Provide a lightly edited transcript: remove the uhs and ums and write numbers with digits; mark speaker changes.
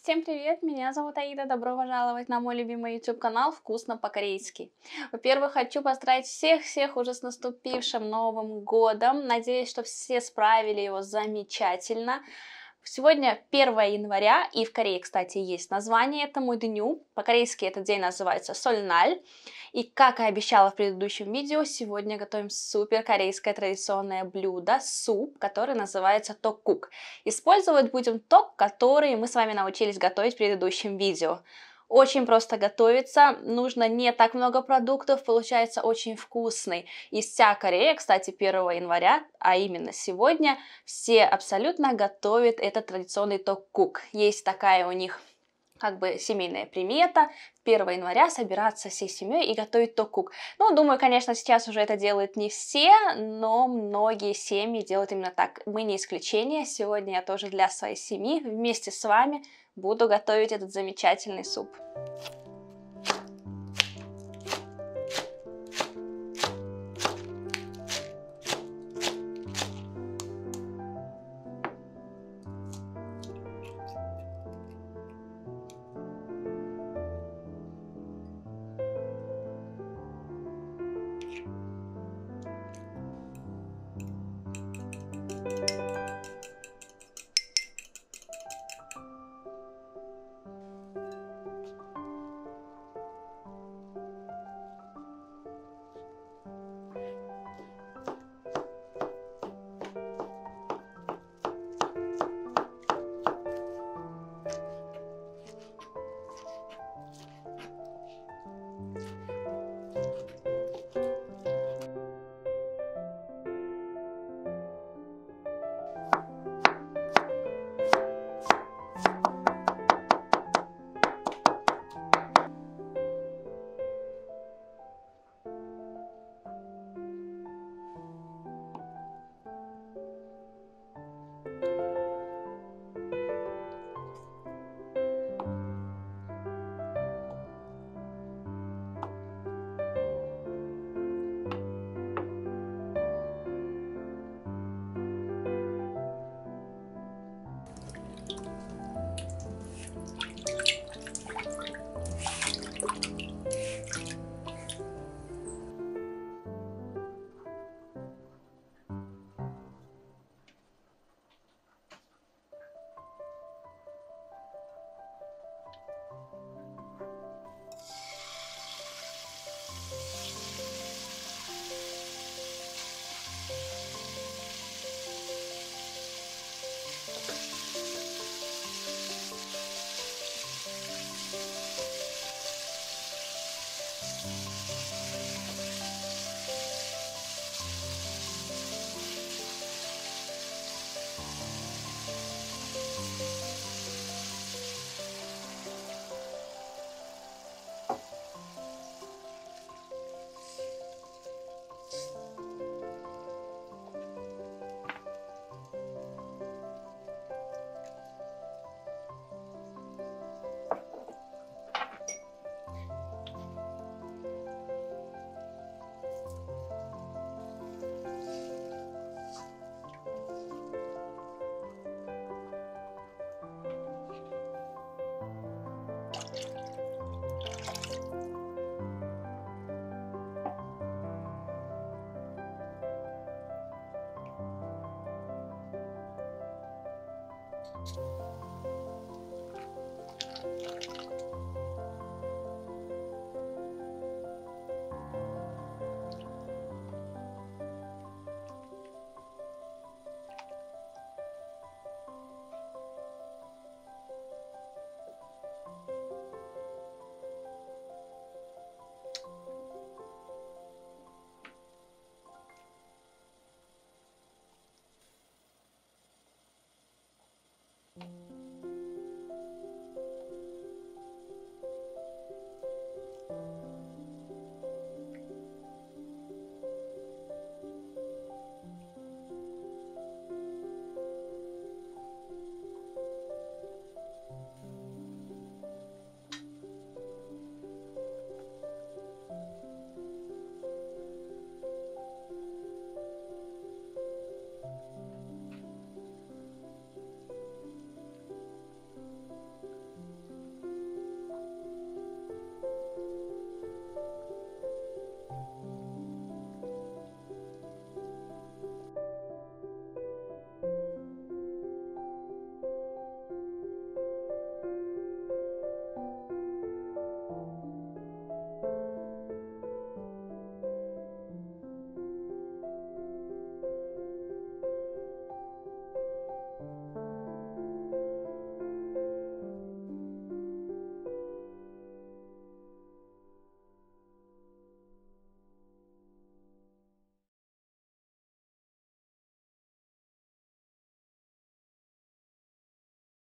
Speaker 1: Всем привет, меня зовут Аида, добро пожаловать на мой любимый YouTube канал «Вкусно по-корейски». Во-первых, хочу поздравить всех уже с наступившим Новым годом. Надеюсь, что все справили его замечательно. Сегодня 1 января, и в Корее, кстати, есть название этому дню. По-корейски этот день называется Сольналь. И, как и обещала в предыдущем видео, сегодня готовим супер корейское традиционное блюдо, суп, который называется токгук. Использовать будем ток, который мы с вами научились готовить в предыдущем видео. Очень просто готовится, нужно не так много продуктов, получается очень вкусный. И вся Корея, кстати, 1 января, а именно сегодня, все абсолютно готовят этот традиционный токгук. Есть такая у них как бы семейная примета 1 января собираться всей семьей и готовить токгук. Ну, думаю, конечно, сейчас уже это делают не все, но многие семьи делают именно так. Мы не исключение. Сегодня я тоже для своей семьи вместе с вами буду готовить этот замечательный суп.